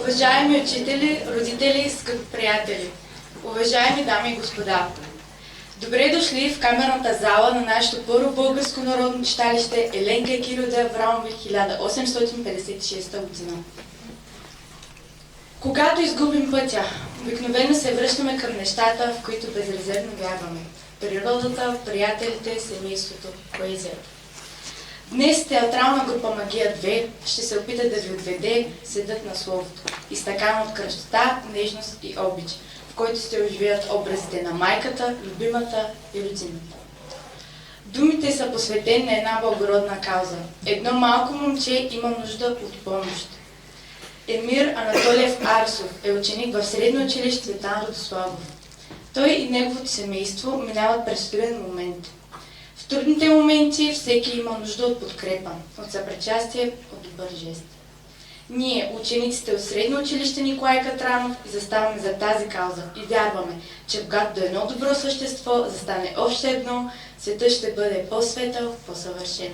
Уважаеми учители, родители, скъпи приятели, уважаеми дами и господа! Добре дошли в камерната зала на нашето първо българско народно читалище Еленка Кирилова Аврамова 1856 година. Когато изгубим пътя, обикновено се връщаме към нещата, в които безрезервно вярваме. Природата, приятелите, семейството, поезията. Днес театрална група Магия 2 ще се опита да ви отведе седът на словото, изтъкан от красота, нежност и обич, в който ще оживеят образите на майката, любимата и родината. Думите са посветени на една благородна кауза. Едно малко момче има нужда от помощ. Емир Анатолиев Арсов е ученик в средно училище Цветан Радославов. Той и неговото семейство минават през труден момент. В трудните моменти всеки има нужда от подкрепа, от съпричастие, от добър жест. Ние, учениците от средно училище Николай Катранов, заставаме за тази кауза и вярваме, че когато до едно добро същество застане още едно, светът ще бъде по-светъл, по-съвършен.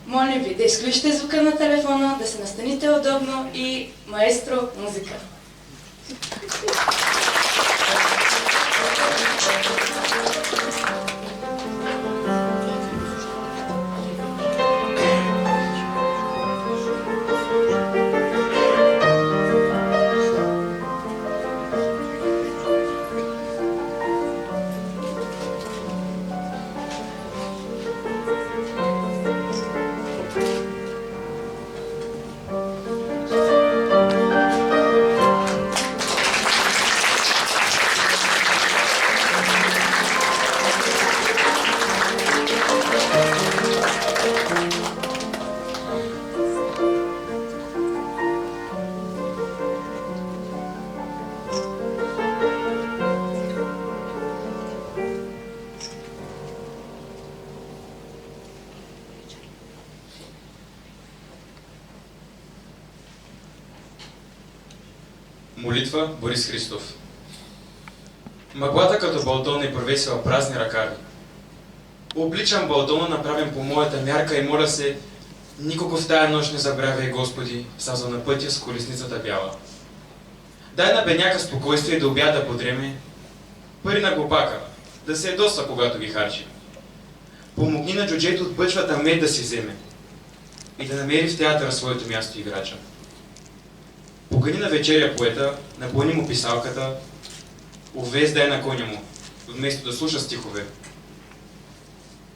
Молим ви да изключите звука на телефона, да се настаните удобно и маестро музика. Молитва Борис Христов. Мъглата като балдон е провесила празни ръкави. Обличам балдона, направен по моята мярка, и моля се, никого в тая нощ не забравяй, Господи, сазал на пътя с колесницата бяла. Дай на бедняка спокойствие да обяда подреме, пари на глупака, да се ядосва, когато ги харчи. Помогни на джуджето от бъчвата мед да си вземе и да намери в театъра своето място играча. Покани на вечеря поета, напълни му писалката, увездай на коня му, вместо да слуша стихове.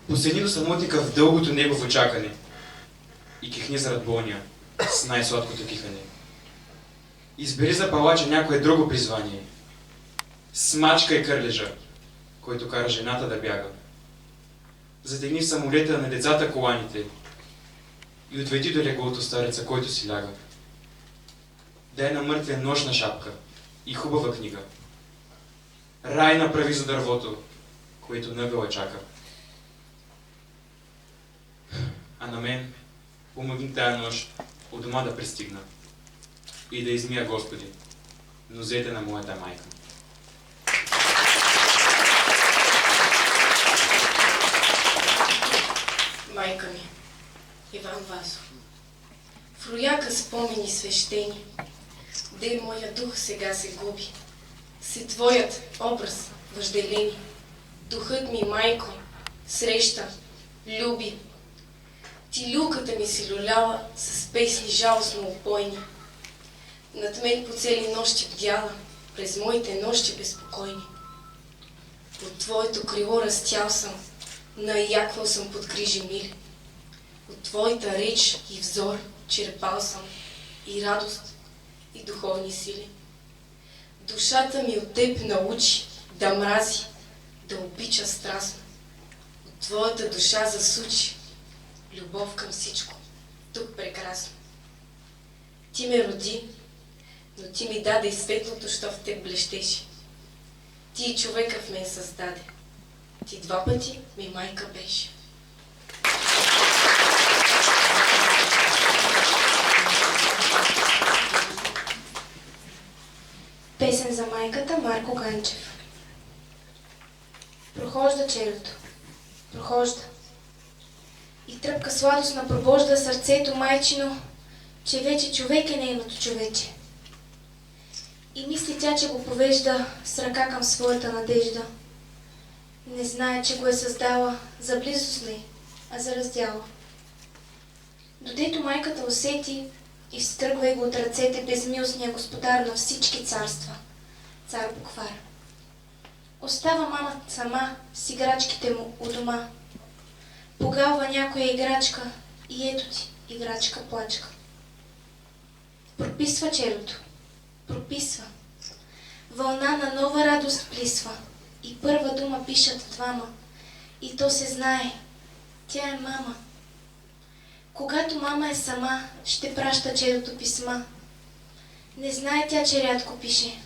Поседни до самотника в дългото негово чакане и кихни зарад болния с най-сладкото кихане. Избери за палача някое друго призвание. Смачкай кърлежа, който кара жената да бяга. Затегни в самолета на децата коланите и отведи до леглото стареца, който си ляга. Дай на мъртвия нощна шапка и хубава книга. Рай направи за дървото, което нъгъла чака. А на мен помогни тая нощ от дома да пристигна и да измия, Господи, нозете на моята майка. Майка ми, Иван Вазов, в рояка спомени свещени, де моя дух сега се губи, си твоят образ въжделени. Духът ми, майко, среща, люби. Ти люлката ми си люляла с песни жалостно упойни. Над мен по цели нощи бдяла, през моите нощи безпокойни. От твоето крило растял съм, наяквал съм под грижи мили. От твоята реч и взор черпал съм и радост, и духовни сили. Душата ми от теб научи да мрази, да обича страстно. От твоята душа засучи любов към всичко, тук прекрасно. Ти ме роди, но ти ми даде и светлото, що в теб блещеше. Ти и човека в мен създаде. Ти два пъти ми майка беше. Песен за майката, Марко Ганчев. Прохожда челото, прохожда. И тръпка сладостна пробожда сърцето майчино, че вече човек е нейното човече. И мисли тя, че го повежда с ръка към своята надежда. Не знае, че го е създала за близост не, а за раздяла. Додето майката усети, изтръгва го от ръцете безмилостния господар на всички царства, цар Буквар. Остава мама сама с играчките му у дома. Погалва някоя играчка и ето ти, играчка плачка. Прописва черото, прописва. Вълна на нова радост плисва и първа дума пишат двама. И то се знае, тя е мама. Когато мама е сама, ще праща черото писма. Не знае тя, че рядко пише.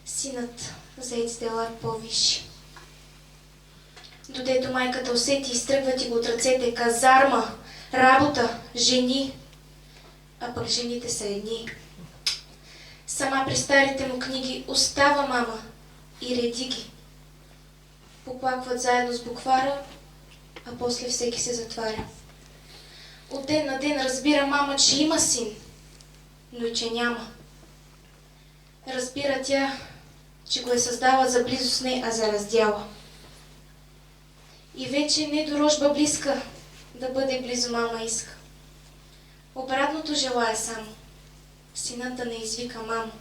Синът заец делар по-висши. Додето майката усети, изтръгват и го от ръцете казарма, работа, жени. А пък жените са едни. Сама при старите му книги остава мама и реди ги. Поплакват заедно с буквара, а после всеки се затваря. От ден на ден разбира мама, че има син, но и че няма. Разбира тя, че го е създала за близост не, а за раздяла. И вече не до рожба близка да бъде близо мама иска. Обратното желая само. Синът да не извика мамо.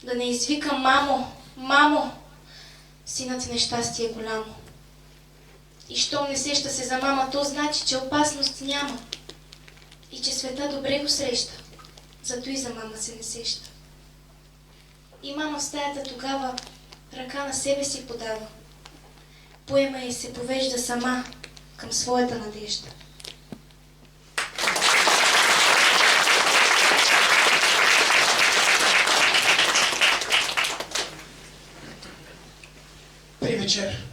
Да не извика мамо, мамо. Синът нещастие е голямо. И щом не сеща се за мама, то значи, че опасност няма. И че света добре го среща. Зато и за мама се не сеща. И мама в стаята тогава ръка на себе си подава. Поема и се повежда сама към своята надежда. При вечер.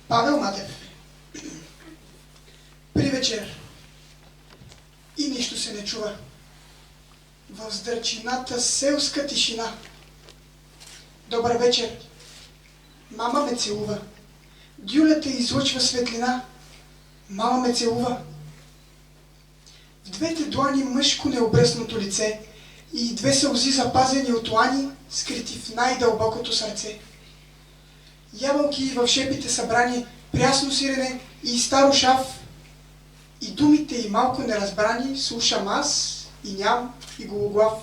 Павел Матев. При вечер. И нищо се не чува. В сдърчината селска тишина. Добър вечер. Мама ме целува. Дюлята излъчва светлина. Мама ме целува. В двете длани мъжко необръснато лице и две сълзи запазени от лани, скрити в най-дълбокото сърце. Ябълки в шепите събрани, прясно сирене и старо шав. И думите й малко неразбрани слушам аз и ням и гологлав.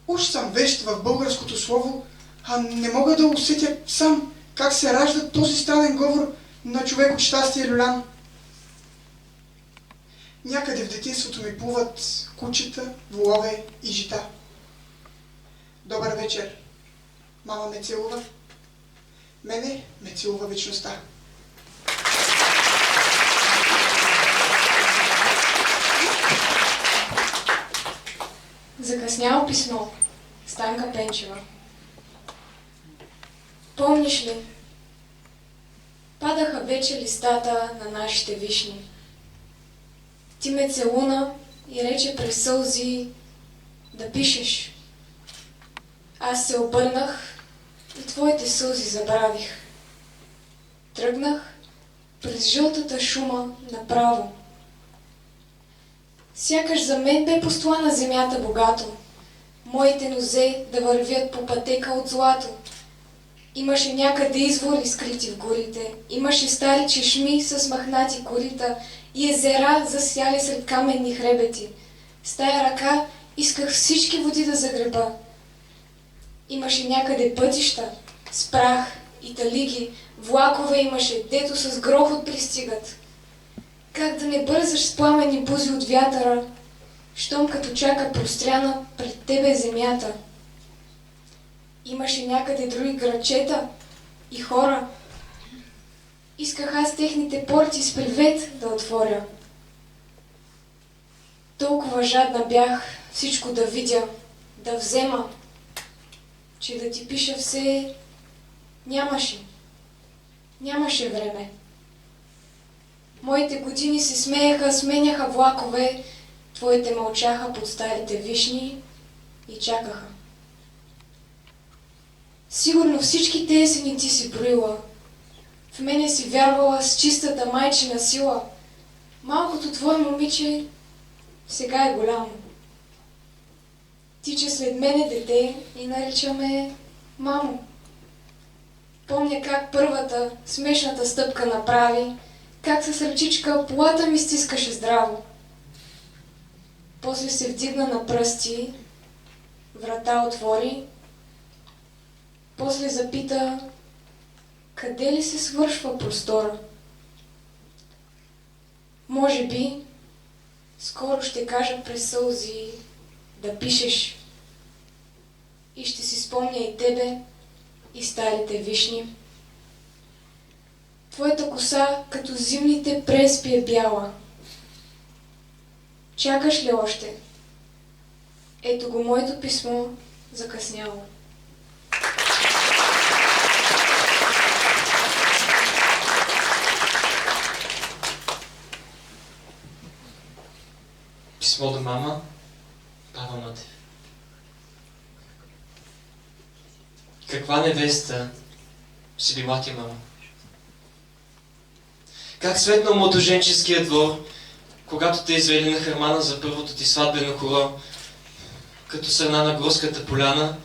Уж съм вещ в българското слово, а не мога да усетя сам как се ражда този странен говор на човек от щастие люлян. Някъде в детинството ми плуват кучета, волове и жита. Добър вечер. Мама ме целува. Мене ме целува вечността. Закъсняло писмо. Станка Пенчева. Помниш ли? Падаха вече листата на нашите вишни. Ти ме целуна и рече през сълзи да пишеш. Аз се обърнах и твоите сълзи забравих. Тръгнах през жълтата шума направо. Сякаш за мен бе постлана земята богато, моите нозе да вървят по пътека от злато. Имаше някъде извори скрити в горите, имаше стари чешми с махнати корита и езера засяли сред каменни хребети. С тая ръка исках всички води да загреба. Имаше някъде пътища с прах и талиги, влакове имаше, дето с грохот пристигат. Как да не бързаш с пламени бузи от вятъра, щом като чака простряна пред тебе земята. Имаше някъде други градчета и хора. Исках аз техните порти с привет да отворя. Толкова жадна бях всичко да видя, да взема, че да ти пиша все нямаше време. Моите години се смееха, сменяха влакове, твоите мълчаха под старите вишни и чакаха. Сигурно всички тези есени ти си броила. В мене си вярвала с чистата майчина сила. Малкото твое момиче сега е голямо. тича след мене дете и нарича ме мамо. Помня как първата смешната стъпка направи, как с ръчичка полата ми стискаше здраво. После се вдигна на пръсти, врата отвори, после запита къде ли се свършва простора. Може би скоро ще кажа през сълзи да пишеш и ще си спомня и тебе, и старите вишни. Твоята коса като зимните преспи е бяла. Чакаш ли още? Ето го моето писмо, закъсняло. Писмо до мама, Павел Матев. Каква невеста си била ти, мама? Как светнал младоженческия двор, когато те извели на Хармана за първото ти сватбено хоро, като сърна на горската поляна,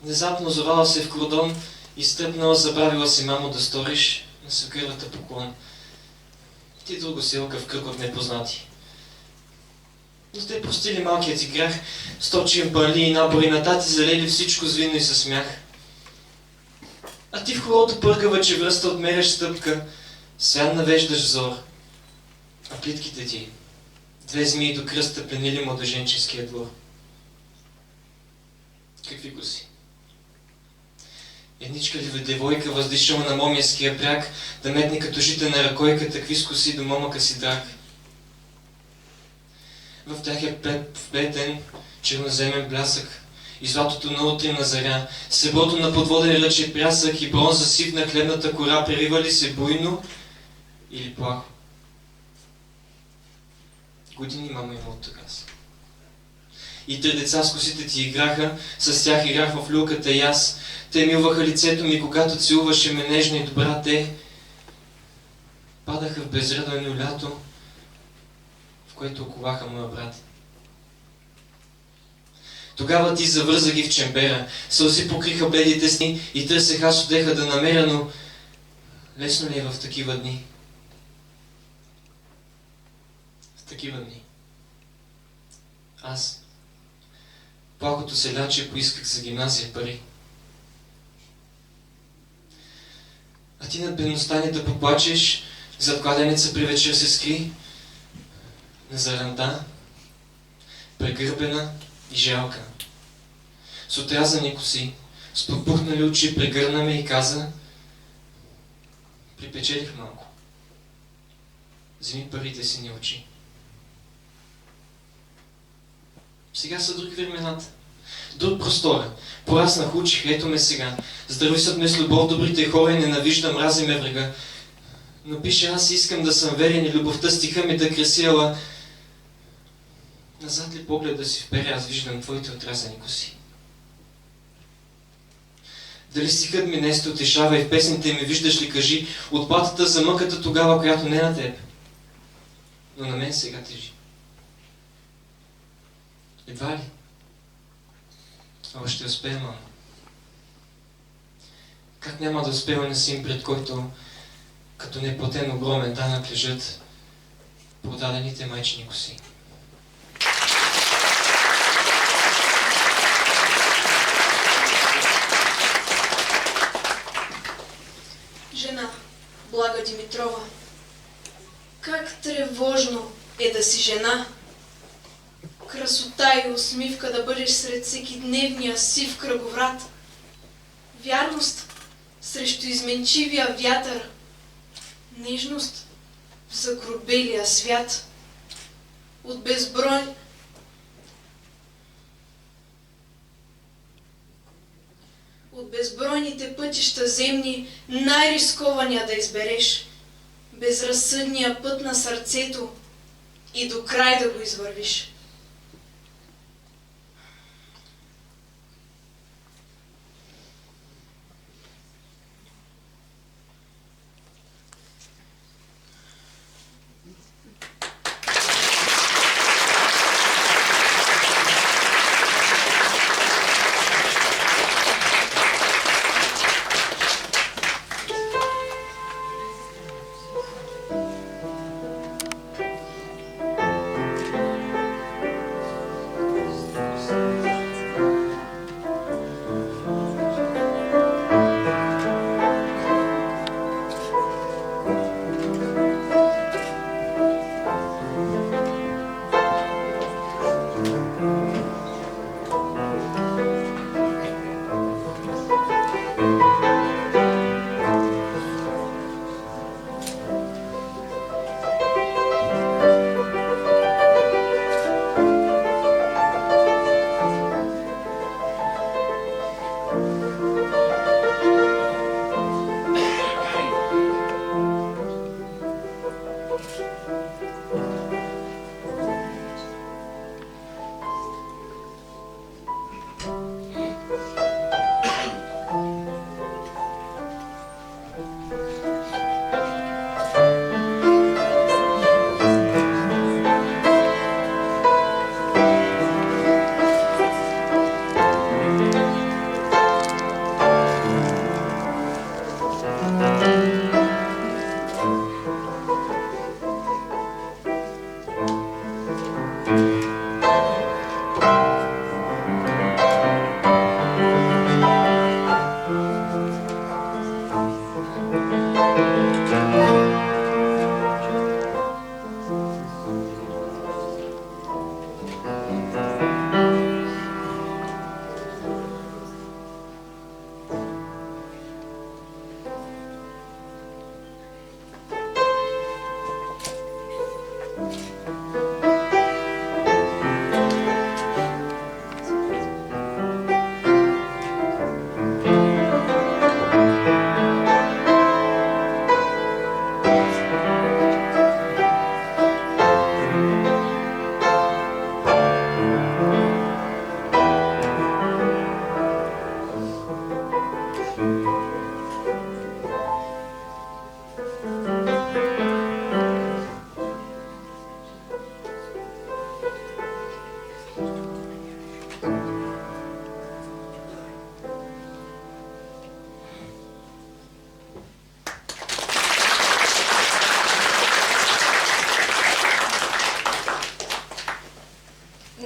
внезапно озовала се в кордон и стъпнала, забравила си, мамо, да сториш на свекървата поклон. Ти друго селка в кръг от непознати. Но те простили малкият ти грях, сточим парли и набори на тати залели всичко с вино и със смях. А ти в хорото пъргава, че връста отмеряш стъпка, свян навеждаш взор. А плитките ти, две змии до кръста пленили младоженческия двор. Какви го си? Едничка ли девойка въздишала на момиеския бряг, да метне като житена ръкойка, такви с коси до момъка си драг. В тях е вплетен черноземен блясък и златото на утринна заря, среброто на подводен ръче прясък и бронза сив на хлебната кора преривали се буйно или плахо. Години мама има от тогас. И 3 деца с косите ти играха, с тях играх в люлката и аз. Те милваха лицето ми, когато целуваше ме нежна и добра те. Падаха в безредно лято, в което оковаха моя брат. Тогава ти завърза ги в чембера, сълзи покриха бледите сни и търсех аз отеха да намеря, но лесно ли е в такива дни? В такива дни. Аз, плахото селяче, поисках за гимназия пари. А ти над бедността ни да поплачеш, зад кладенеца при вечер се скри, на заранта, прегърбена и жалка. С отрязани коси, с подпухнали очи, прегърна ме и каза: припечелих малко. Вземи парите си, не очи. Сега са други времената. Друг простора. Пораснах, учих, ето ме сега. Здрависът ме с любов добрите хора и ненавижда, мрази ме врага. Но пише, аз искам да съм верен и любовта стиха ми да кресила. Назад ли поглед да си впере, аз виждам твоите отрязани коси. Дали стихът ми не сте утешава и в песните ми виждаш ли, кажи, отплатата за мъката тогава, която не е на теб, но на мен сега тежи. Едва ли? Ама ще успея, мамо. Как няма да успея на син, пред който като неплатен огромен данък лежат продадените майчини коси? Жена, Блага Димитрова, как тревожно е да си жена. Красота и усмивка да бъдеш сред всеки дневния сив кръговрат. Вярност срещу изменчивия вятър. Нежност в загробелия свят. От безбройните пътища земни най-рискования да избереш. Безразсъдния път на сърцето и до край да го извървиш.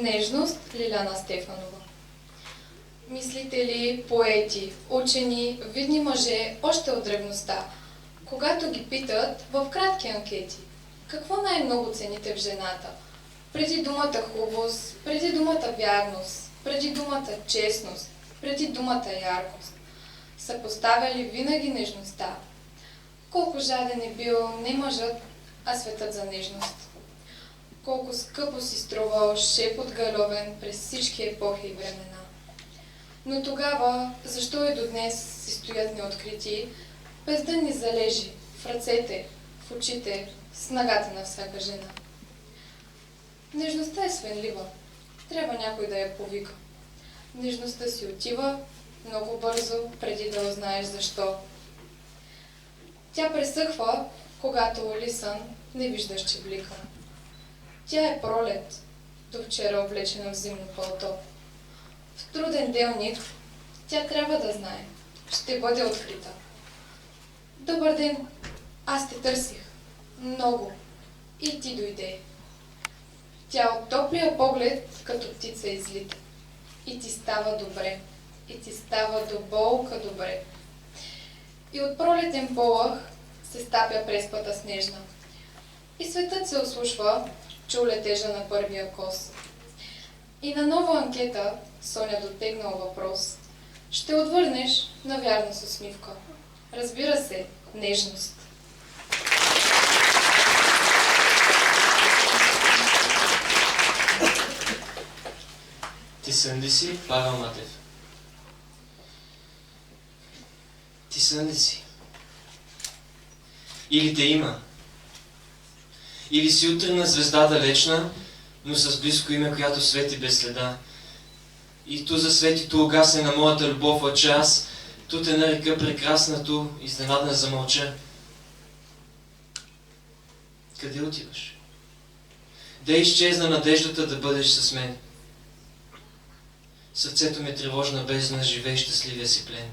Нежност, Лиляна Стефанова. Мислители, поети, учени, видни мъже още от древността, когато ги питат в кратки анкети, какво най-много цените в жената? Преди думата хубост, преди думата вярност, преди думата честност, преди думата яркост, са поставяли винаги нежността. Колко жаден е бил не мъжът, а светът за нежност. Колко скъпо си струвал шепот галовен през всички епохи и времена. Но тогава, защо и до днес си стоят неоткрити, без да ни залежи в ръцете, в очите, с нагата на всяка жена? Нежността е свенлива. Трябва някой да я повика. Нежността си отива много бързо, преди да узнаеш защо. Тя пресъхва, когато улисан не виждаш, че блика. Тя е пролет, до вчера облечена в зимно палто. В труден делник тя трябва да знае, ще бъде открита. Добър ден, аз те търсих. Много. И ти дойде. Тя от топлия поглед, като птица излита. И ти става добре. И ти става до болка добре. И от пролетен полъх се стапя преспата снежна. И светът се ослушва, чу летежа на първия кос. И на нова анкета Соня дотегнал въпрос. Ще отвърнеш навярно с усмивка. Разбира се, нежност. Ти сън ли си, Павел Матев? Ти сън ли си? Или те има? Или си утрена звезда далечна, но с близко име, която свети без следа. И ту засвети, ту угасне на моята любов лъча аз, ту те нарека прекрасна, ту изненадна замълча. Къде отиваш? Де изчезна надеждата да бъдеш с мен? Сърцето ми е тревожна бездна, живей щастливия си плен.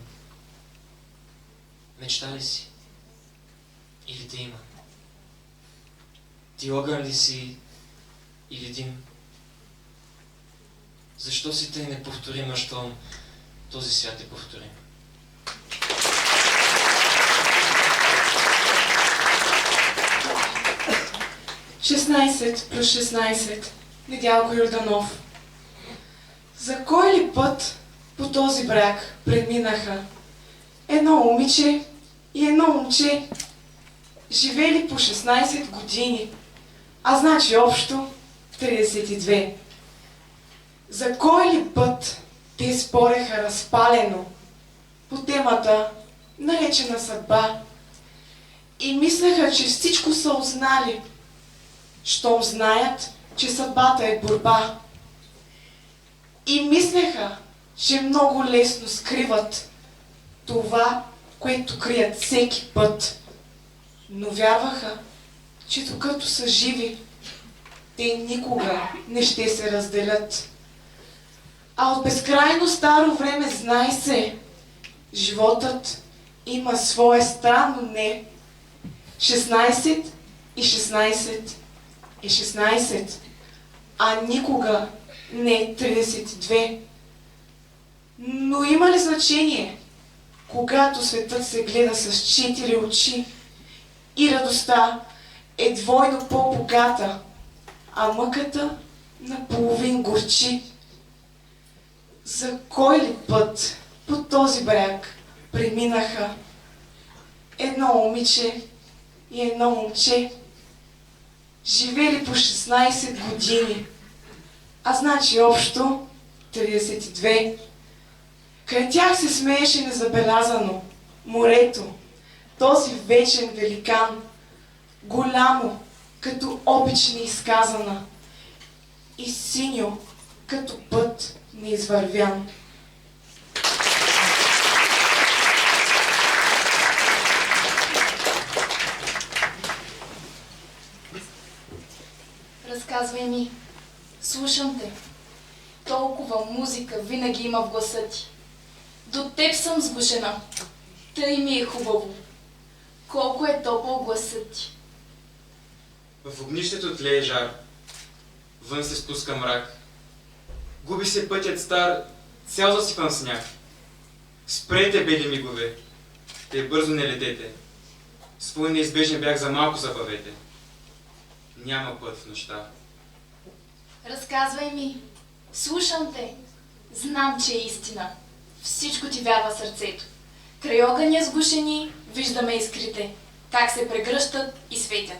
Мечта ли си? Или те има? Ти огън ли си или дим? Защо си тъй неповторима, щом този свят е повторим? Шестнайсет плюс 16. Недялко Йорданов. За кой ли път по този бряг преминаха едно момиче и едно момче, живели по 16 години, а значи общо 32. За кой ли път те спореха разпалено по темата, наречена съдба, и мислеха, че всичко са узнали, щом знаят, че съдбата е борба. И мислеха, че много лесно скриват това, което крият всеки път. Но вярваха, че докато са живи, те никога не ще се разделят. А от безкрайно старо време знай се, животът има свое странно не. 16 и 16 е 16, а никога не 32. Но има ли значение, когато светът се гледа с 4 очи и радостта е двойно по-богата, а мъката наполовин горчи? За кой ли път по този бряг преминаха едно момиче и едно момче, живели по 16 години, а значи общо 32. Край тях се смееше незабелязано морето, този вечен великан, голямо, като обич неизказана, и синьо, като път неизвървян. Разказвай ми. Слушам те. Толкова музика винаги има в гласа ти. До теб съм сгушена. Тъй ми е хубаво. Колко е топъл гласът ти. В огнището тлее жар. Вън се спуска мрак. Губи се пътят стар, цял засипан в сняг. Спрете, бели мигове, те бързо не летете. Свой неизбежен бяг за малко забавете. Няма път в нощта. Разказвай ми. Слушам те. Знам, че е истина. Всичко ти вярва сърцето. Край огъня сгушени виждаме искрите, как се прегръщат и светят.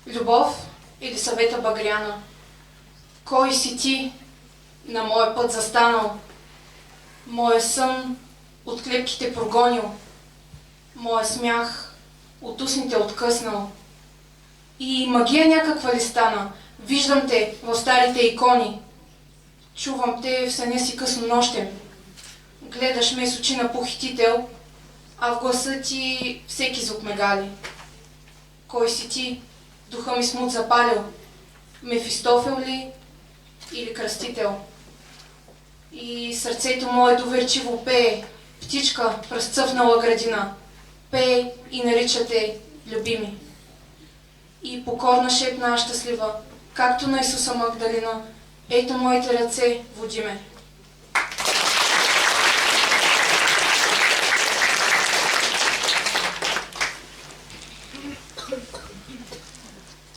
Любов или съвета Багряна? Кой си ти на моя път застанал? Моя сън от клепките прогонил, моя смях от устните откъснал. И магия някаква ли стана? Виждам те в старите икони. Чувам те в съня си късно нощем. Гледаш ме с очи на похитител, а в гласа ти всеки звук ме гали. Кой си ти? Духа ми смут запалил. Мефистофел ли или кръстител? И сърцето мое доверчиво пее, птичка в разцъфнала градина. Пее и наричате любими. И покорна шепна щастлива, както на Исуса Магдалина, ето моите ръце, води ме.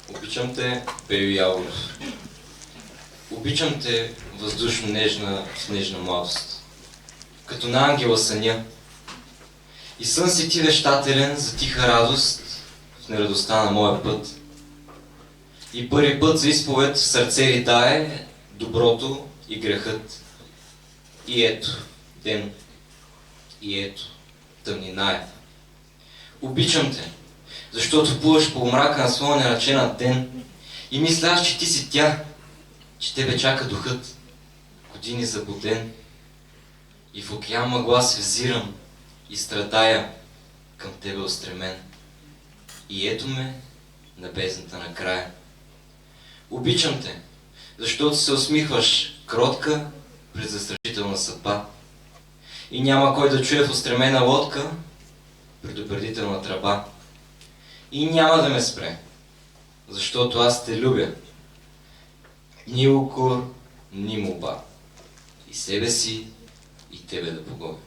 Обичам те, Пейо Яворов. Обичам те, въздушно нежна, в нежна младост. Като на ангела съня. И сън си ти вещателен за тиха радост в нерадостта на моя път. И първи път за изповед в сърце ритае доброто и грехът. И ето ден, и ето тъмнина е. Обичам те, защото плуваш по мрака на своя нераченат ден и мисляш, че ти си тя, че тебе чака духът, години заблуден. И в океан мъгла се взирам и страдая към тебе устремен. И ето ме на бездната на края. Обичам те, защото се усмихваш кротка пред застрашителна съдба. И няма кой да чуе в устремена лодка предупредителна тръба. И няма да ме спре, защото аз те любя. Ни укор, ни молба. И себе си, и тебе да погубя.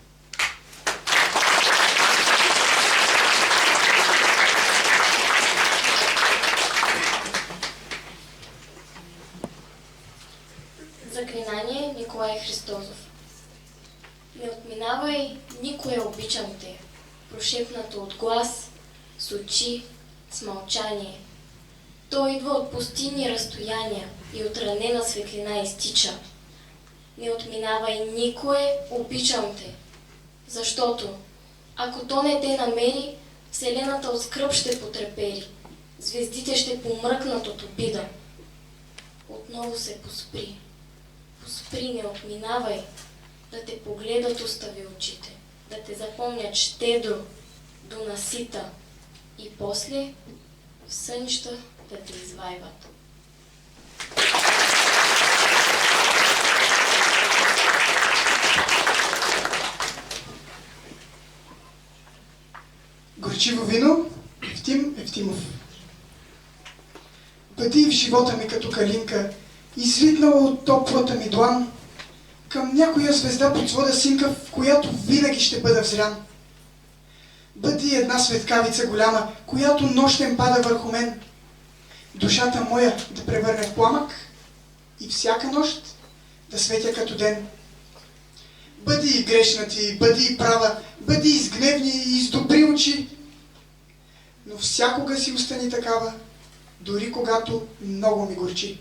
Заклинание Николай Христозов. Не отминавай никое обичам те, прошепнато от глас, с очи, с мълчание. Той идва от пустинни разстояния и от ранена светлина изтича. Не отминавай никое обичам те, защото ако то не те намери, вселената от скръб ще потрепери, звездите ще помръкнат от обида. Отново се поспри. Поспри, не отминавай, да те погледат устави очите, да те запомнят щедро, до насита и после в сънища да те извайват. Горчиво вино, Евтим Евтимов. Бъди в живота ми като калинка, излитнала от топлата ми длан, към някоя звезда под свода синка, в която винаги ще бъда взрян. Бъди една светкавица голяма, която нощем пада върху мен, душата моя да превърне в пламък и всяка нощ да светя като ден. Бъди и грешна ти, бъди и права, бъди и с гневни и с добри очи, но всякога си остани такава, дори когато много ми горчи.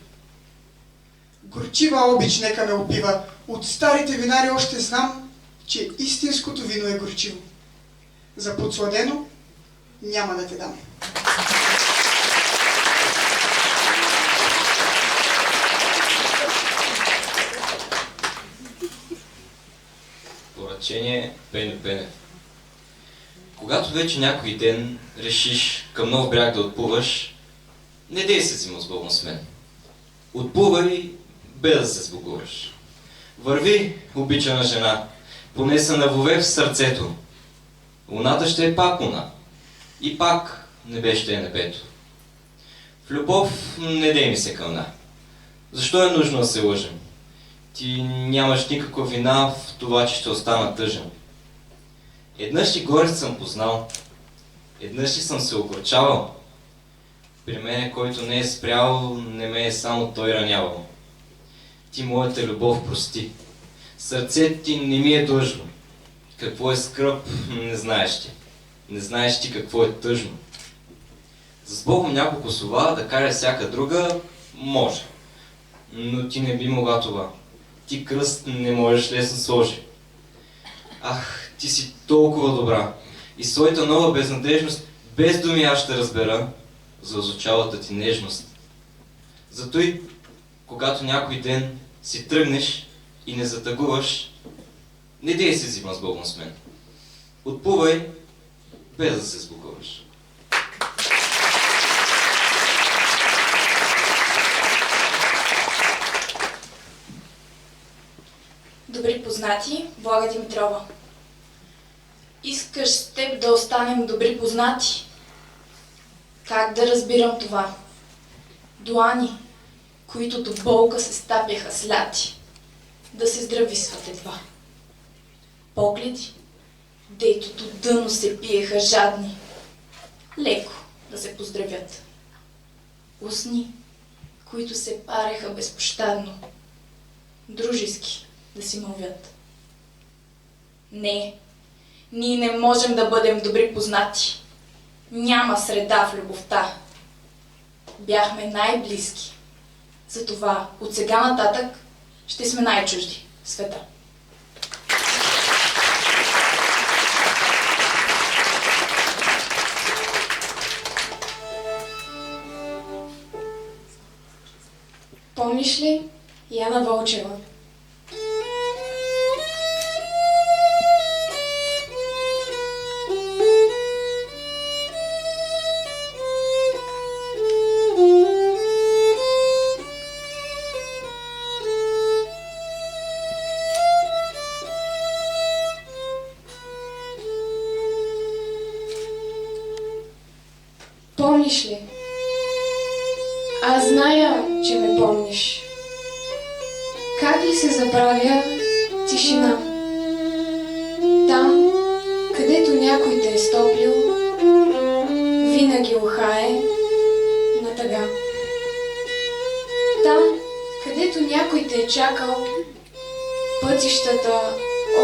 Горчива обич нека ме опива, от старите винари още знам, че истинското вино е горчиво. За подсладено няма да те дам. Поръчение Пеню Пенев. Когато вече някой ден решиш към нов бряг да отплуваш, не дей се си мозговно с мен. Отплувай без да се сбогуваш. Върви, обичана жена, понеса на вове в сърцето. Луната ще е пак луна. И пак небе ще е небето. В любов не дей ми се кълна. Защо е нужно да се лъжем? Ти нямаш никаква вина в това, че ще остана тъжен. Еднъж и горе съм познал, еднъж и съм се огорчавал. При мене, който не е спрял, не ме е само той ранявал. Ти моята любов прости. Сърцето ти не ми е длъжно. Какво е скръб, не знаеш ти. Не знаеш ти какво е тъжно. За Богом няколко слова да кажа всяка друга, може. Но ти не би могла това. Ти кръст не можеш лесно сложи. Ах, ти си толкова добра. И своята нова безнадежност, без думи аз ще разбера за озучалата ти нежност. Зато и когато някой ден си тръгнеш и не затъгуваш, не дей се взима с Богом с мен. Отплувай, без да се сбогуваш. Добри познати, Блага Димитрова. Искаш с теб да останем добри познати? Как да разбирам това? Дуани, които до болка се стапяха с ляти, да се здрависват едва. Погледи, дето до дъно се пиеха жадни, леко да се поздравят. Устни, които се пареха безпощадно, дружески да си мълвят. Не, ние не можем да бъдем добри познати. Няма среда в любовта. Бяхме най-близки. Затова от сега нататък ще сме най-чужди в света. Помниш ли Яна Вълчева? Помниш ли? Аз зная, че ме помниш. Как ли се забравя тишина? Там, където някой те е стоплил, винаги ухае на тъга. Там, където някой те е чакал, пътищата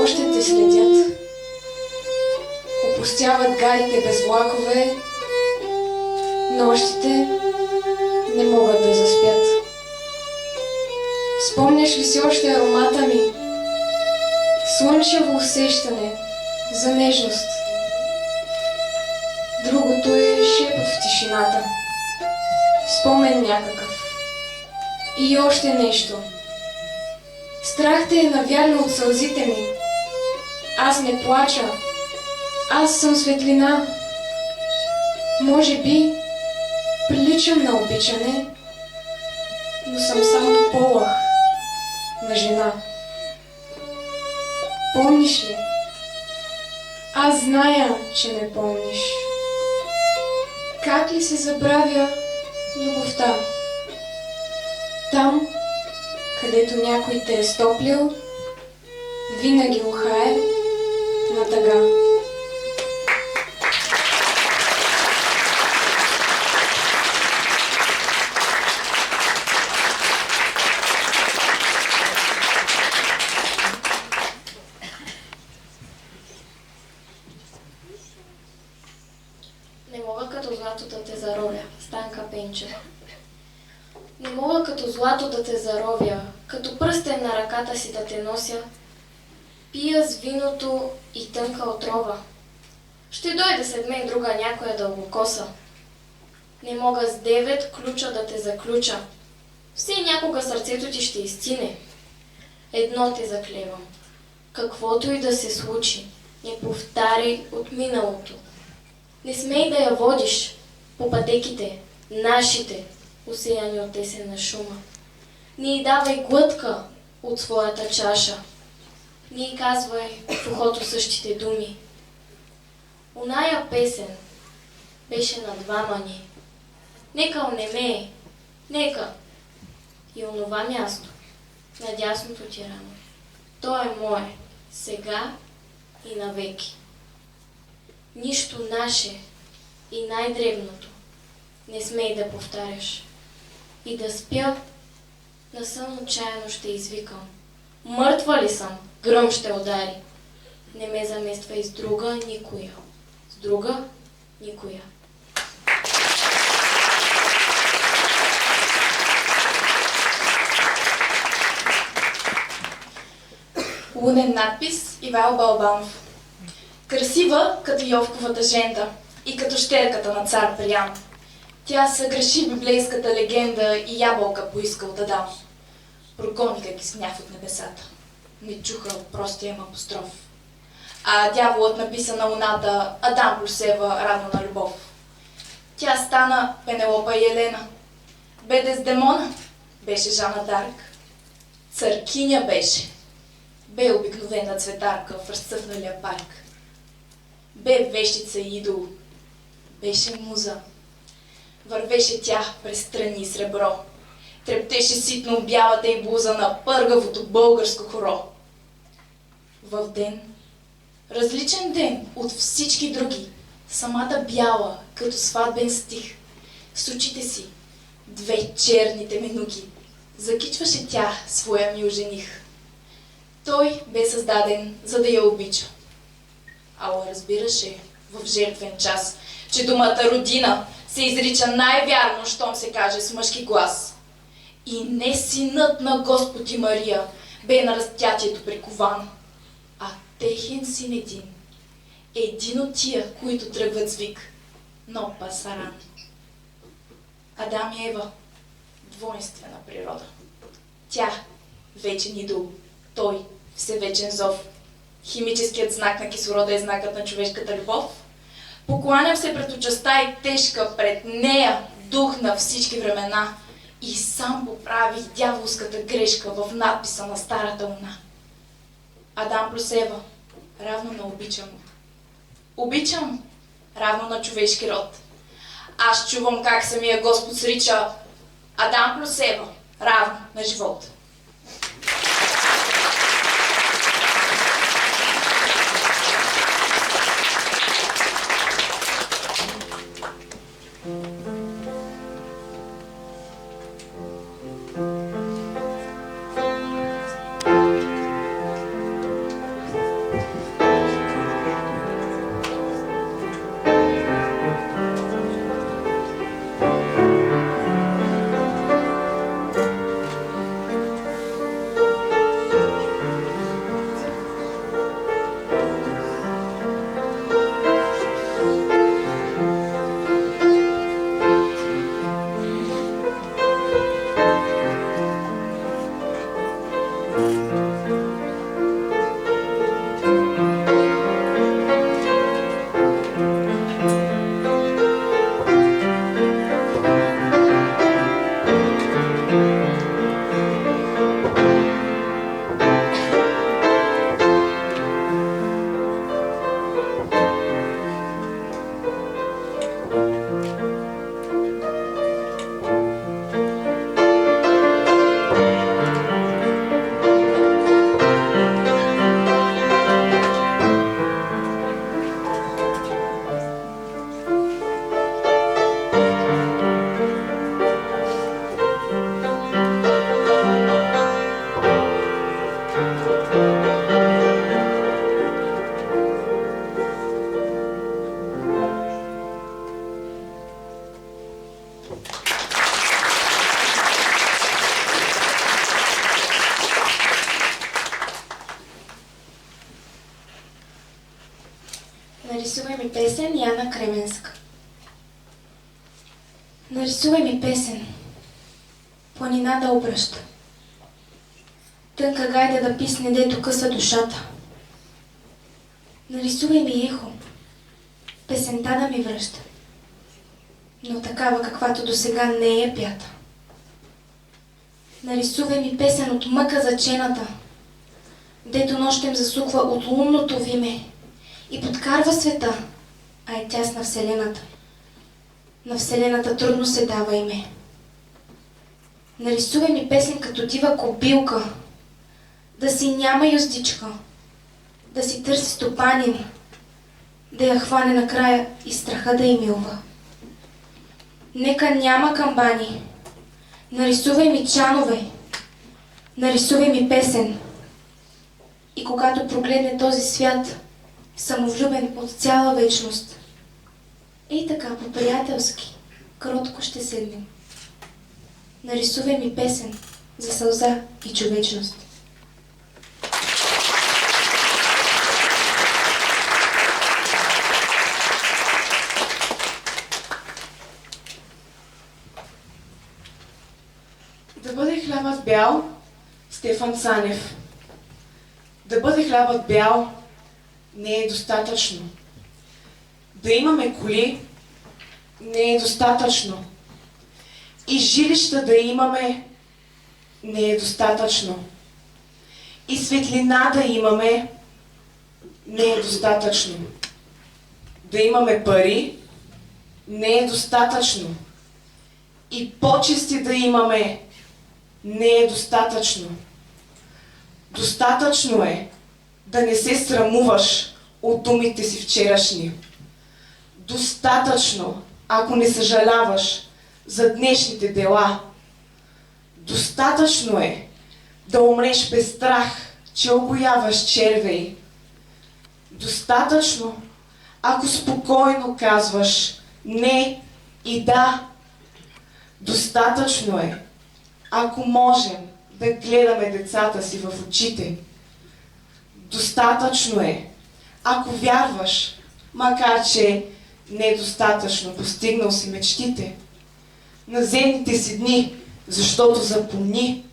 още те следят. Опустяват гарите без влакове, нощите не могат да заспят. Спомняш ли си още аромата ми? Слънчево усещане за нежност. Другото е шепот в тишината. Спомен някакъв. И още нещо. Страх те е навярно от сълзите ми. Аз не плача. Аз съм светлина. Може би приличам на обичане, но съм само полъх на жена. Помниш ли? Аз зная, че ме помниш. Как ли се забравя любовта? Там, където някой те е стоплил, винаги ухае на тъга. Не мога като злато да те заровя, Станка Пенчева. Не мога като злато да те заровя, като пръстен на ръката си да те нося. Пия с виното и тънка отрова. Ще дойде след мен друга някоя дългокоса. Не мога с 9 ключа да те заключа. Все някога сърцето ти ще изцине. Едно те заклевам. Каквото и да се случи, не повтаряй от миналото. Не смей да я водиш по пътеките, нашите, усеяни от есенна шума. Не й давай глътка от своята чаша. Не й казвай в ухото същите думи. Оная песен беше на двама ни. Нека онемее, нека. И онова място, на дясното ти рамо. То е мое, сега и навеки. Нищо наше и най-древното не смей да повтаряш. И да спя, на сън отчаяно ще извикам. Мъртва ли съм? Гръм ще удари. Не ме замества и с друга никоя. С друга никоя. Лунен надпис Ивайло Балабанов. Красива като Йовковата жента и като щерката на цар Приян. Тя съгреши библейската легенда и ябълка поискал да дам. Прогониха ги с гняв от небесата. Не чуха простия им апостроф. А дяволът написа на луната Адам плюс Ева равно на любов. Тя стана Пенелопа и Елена. Бе Дездемона, беше Жана Дарк. Църкиня беше. Бе обикновена цветарка в разцъфналия парк. Бе вещица и идол. Беше муза. Вървеше тя през страни с ребро. Трептеше ситно бялата й блуза на пъргавото българско хоро. В ден, различен ден от всички други, самата бяла, като сватбен стих, с очите си, две черните минуки, закичваше тя своя мил жених. Той бе създаден, за да я обича. Ала разбираше в жертвен час, че думата родина се изрича най-вярно, щом се каже с мъжки глас. И не синът на Господ и Мария бе на разпятието прикован, а техен син един от тия, които тръгват с вик, но пасаран. Адам и Ева, двойствена природа. Тя, вечен идол, той, всевечен зов. Химическият знак на кислорода е знакът на човешката любов. Покланям се пред участта и тежка пред нея, дух на всички времена, и сам поправих дяволската грешка в надписа на старата луна. Адам плюс Ева, равно на обичам. Обичам, равно на човешки род. Аз чувам как самия Господ срича Адам плюс Ева, равно на живот. Нарисувай ми песен, Яна Кременска. Нарисувай ми песен, планина да обръща. Тънка гайда да писне, дето къса душата. Нарисувай ми ехо, песента да ми връща, но такава, каквато досега не е пята. Нарисувай ми песен от мъка зачената, дето нощем засуква от лунното виме и подкарва света а е тясна Вселената. На Вселената трудно се дава име. Нарисувай ми песен като дива кобилка, да си няма юздичка, да си търси стопанин, да я хване накрая и страха да й милва. Нека няма камбани, нарисувай ми чанове, нарисувай ми песен. И когато прогледне този свят, самовлюбен от цяла вечност, ей така по-приятелски, кротко ще седнем. Нарисувай ми песен за сълза и човечност. Да бъде хлябът бял, Стефан Цанев. Да бъде хлябът бял не е достатъчно. Да имаме коли не е достатъчно. И жилища да имаме не е достатъчно. И светлина да имаме не е достатъчно. Да имаме пари не е достатъчно. И почести да имаме не е достатъчно. Достатъчно е да не се срамуваш от думите си вчерашни. Достатъчно, ако не съжаляваш за днешните дела. Достатъчно е да умреш без страх, че обояваш червей. Достатъчно, ако спокойно казваш не и да. Достатъчно е, ако можем да гледаме децата си в очите. Достатъчно е, ако вярваш, макар че недостатъчно постигнал си мечтите. На земните си дни, защото запомни,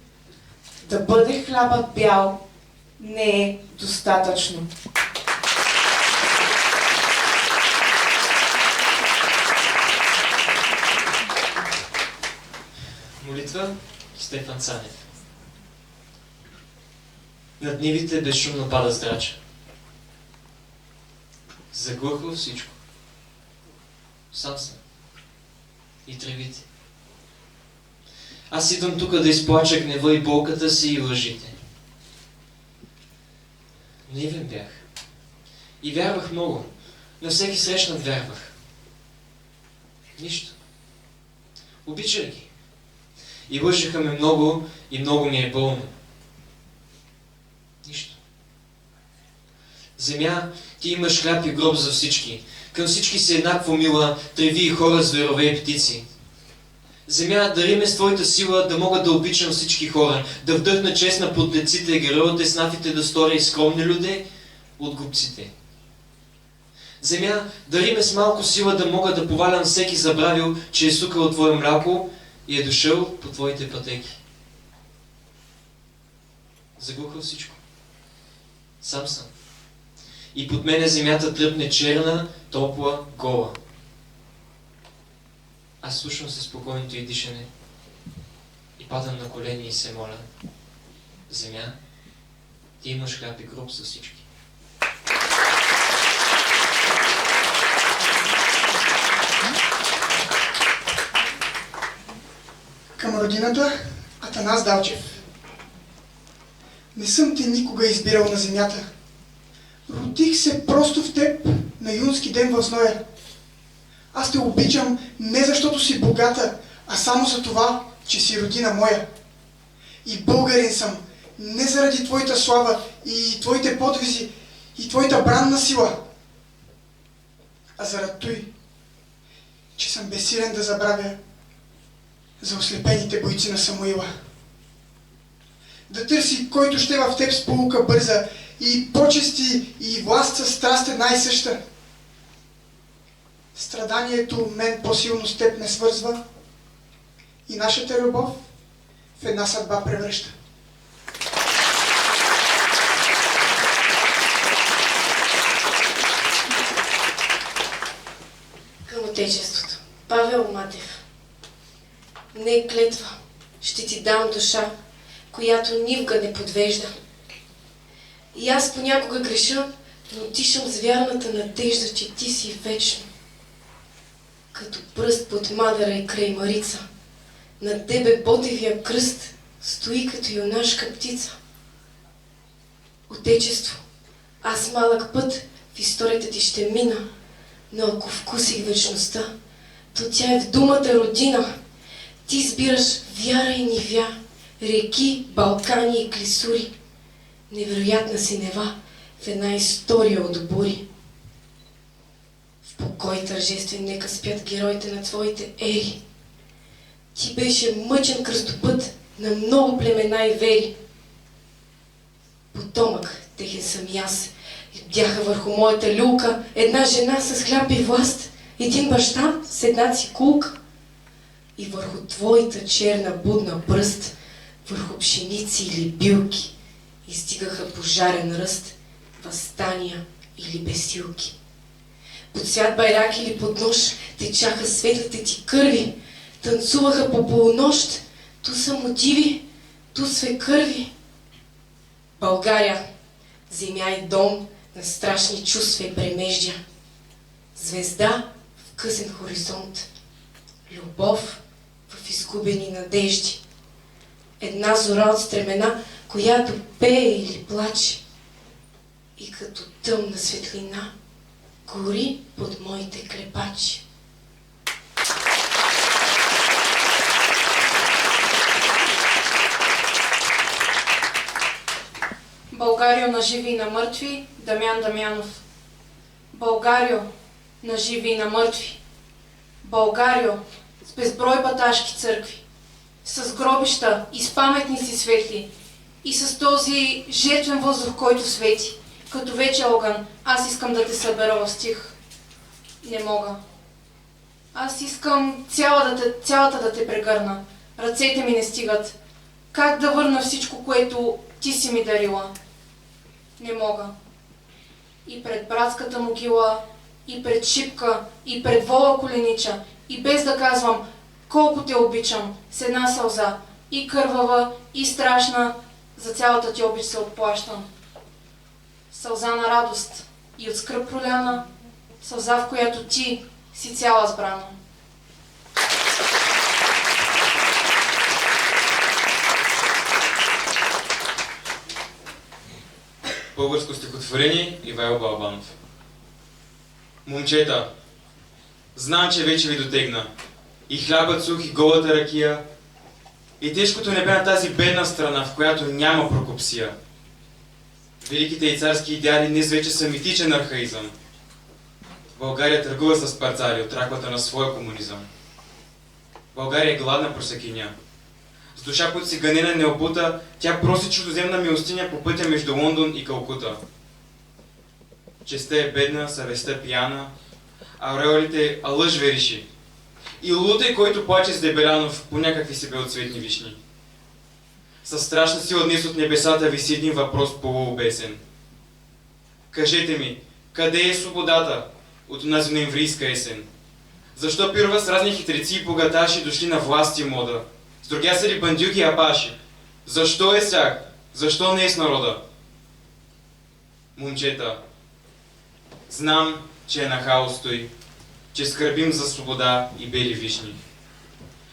да бъде хлябът бял не е достатъчно. Молитва Стефан Цанев. Над нивите безшумно пада здрача. Заглъхва всичко. Сам съм. И тревите. Аз идвам тук да изплача гнева и болката си и лъжите. Наивен бях. И вярвах много. На всеки срещнат вярвах. Нищо. Обичах ги. И лъжеха ме много и много ми е болно. Нищо. Земя, ти имаш хляб и гроб за всички. Към всички си еднакво мила, треви и хора, зверове и птици. Земя, дари ме с твоята сила да мога да обичам всички хора, да вдъхна чест на подлеците, героите, снафите да сторя и скромни люди от глупците. Земя, дари ме с малко сила да мога да повалям всеки забравил, че е сукал твое мляко и е дошъл по твоите пътеки. Заглухва всичко. Сам съм. И под мене земята тръпне черна, топла, гола. Аз слушам със спокойното й дишане и падам на колени и се моля. Земя, ти имаш хляб и гроб за всички. Към родината Атанас Далчев. Не съм те никога избирал на земята. Родих се просто в теб на юнски ден в зноя. Аз те обичам не защото си богата, а само за това, че си родина моя. И българин съм не заради твоята слава и твоите подвизи и твоята бранна сила, а заради той, че съм безсилен да забравя за ослепените бойци на Самуила. Да търси който ще в теб сполука бърза и почести и власт със страст една и съща. Страданието мен по-силно с теб не свързва и нашата любов в една съдба превръща. Към Отечеството. Павел Матев. Не е клетва, ще ти дам душа, която нивга не подвежда. И аз понякога греша, но дишам с вярната надежда, че ти си вечно. Като пръст под Мадара и край Марица, над тебе Ботевия кръст стои като юнашка птица. Отечество, аз малък път в историята ти ще мина, но ако вкусих вечността, то тя е в думата родина. Ти избираш вяра и нивя, реки, Балкани и клисури, невероятна синева в една история от бури. В покой тържествен нека спят героите на твоите ери. Ти беше мъчен кръстопът на много племена и вери. Потомък техен съм и аз. Бяха върху моята люлка една жена с хляб и власт, един баща с една цикулка. И върху твоята черна будна пръст, върху пшеници или билки, издигаха пожарен ръст, въстания или бесилки. Под свят байрак или под нож течаха светлите ти кърви, танцуваха по полунощ, ту са мотиви, ту свекърви. България, земя и дом на страшни чувства и премеждя. Звезда в късен хоризонт, любов в изгубени надежди. Една зора от стремена, която пее или плаче. И като тъмна светлина гори под моите клепачи. Българио на живи и на мъртви, Дамян Дамянов. Българио на живи и на мъртви. Българио с безброй баташки църкви, с гробища и с паметници светли, и с този жертвен въздух, който свети. Като вече огън, аз искам да те събера в стих. Не мога. Аз искам цялата да те прегърна. Ръцете ми не стигат. Как да върна всичко, което ти си ми дарила? Не мога. И пред братската могила, и пред Шипка, и пред Вола Коленича, и без да казвам колко те обичам, с една сълза, и кървава, и страшна, за цялата ти обич се отплащам. Сълза на радост и от скръб проляна, сълза, в която ти си цяла сбрана. Българско стихотворение Ивайло Балабанов. Момчета, знам, че вече ви дотегна и хлябът сух, и голата ракия, и тежкото небе на тази бедна страна, в която няма прокопсия. Великите и царски идеали днес вече са митичен архаизъм. България търгува с парцари от раквата на своя комунизъм. България е гладна просекиня. С душа под си ганена необута, тя проси чудоземна милостиня по пътя между Лондон и Калкута. Честта е бедна, съвестта пияна, а ореолите лъж вериши. И лутай, който плаче с Дебелянов по някакви си белоцветни вишни. Със страшна сила днес от небесата виси един въпрос полуобесен. Кажете ми, къде е свободата от онази ноемврийска есен? Защо пирва с разни хитреци и богаташи дошли на власт и мода? Строгясали бандюки и апаши? Защо е сяк? Защо не е с народа? Момчета, знам, че е нахало стои, че скърбим за свобода и бели вишни.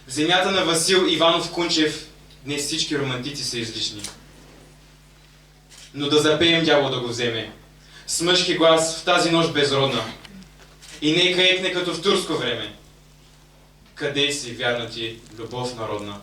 В земята на Васил Иванов Кунчев днес всички романтици са излишни. Но да запеем дявол да го вземе, с мъжки глас в тази нощ безродна, и нека екне като в турско време. Къде си, вярна ти, любов народна?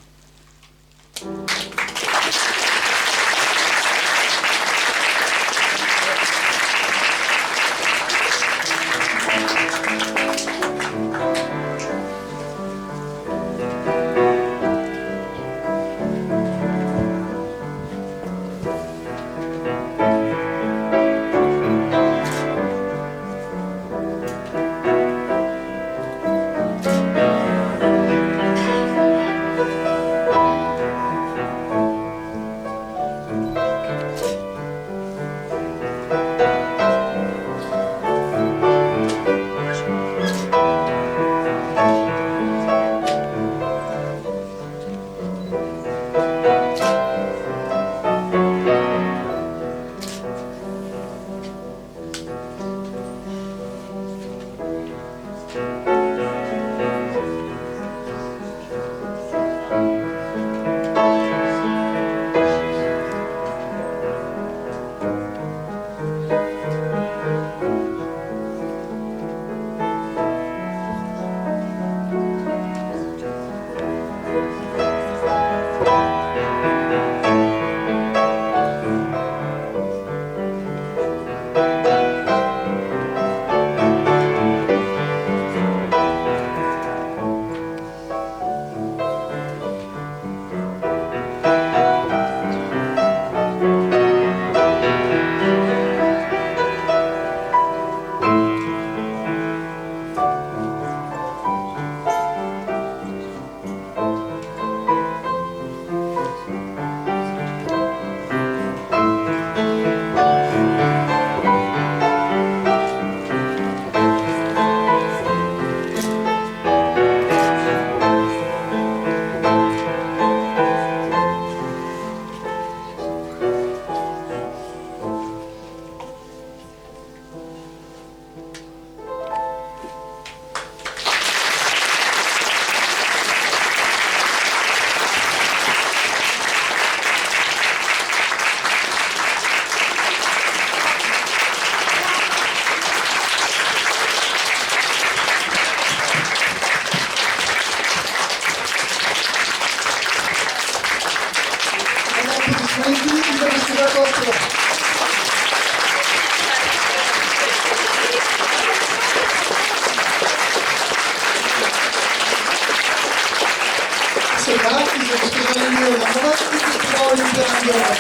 Стоянова и госпожа Олимпия Ангелова.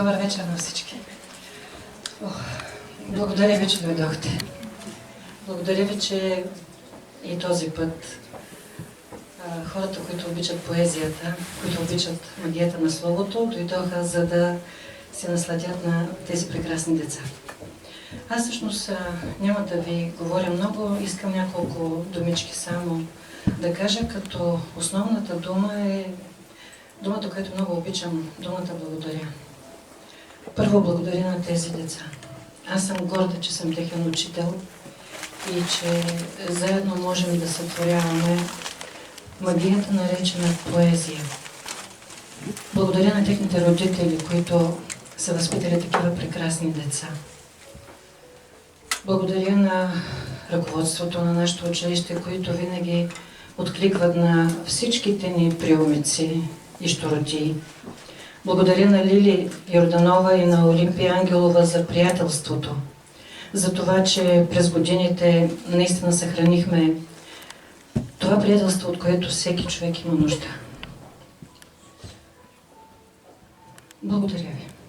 Добър вечер на всички. Благодаря ви, че дойдохте. Благодаря ви, че и този път хората, които обичат поезията, които обичат магията на словото, дойдоха, за да се насладят на тези прекрасни деца. Аз всъщност няма да ви говоря много, искам няколко думички само да кажа, като основната дума е думата, която много обичам, думата благодаря. Първо благодаря на тези деца. Аз съм горда, че съм техен учител и че заедно можем да сътворяваме магията, наречена поезия. Благодаря на техните родители, които са възпитали такива прекрасни деца. Благодаря на ръководството на нашето училище, които винаги откликват на всичките ни приумици и щуротии. Благодаря на Лили Йорданова и на Олимпия Ангелова за приятелството, за това, че през годините наистина съхранихме това приятелство, от което всеки човек има нужда. Благодаря ви.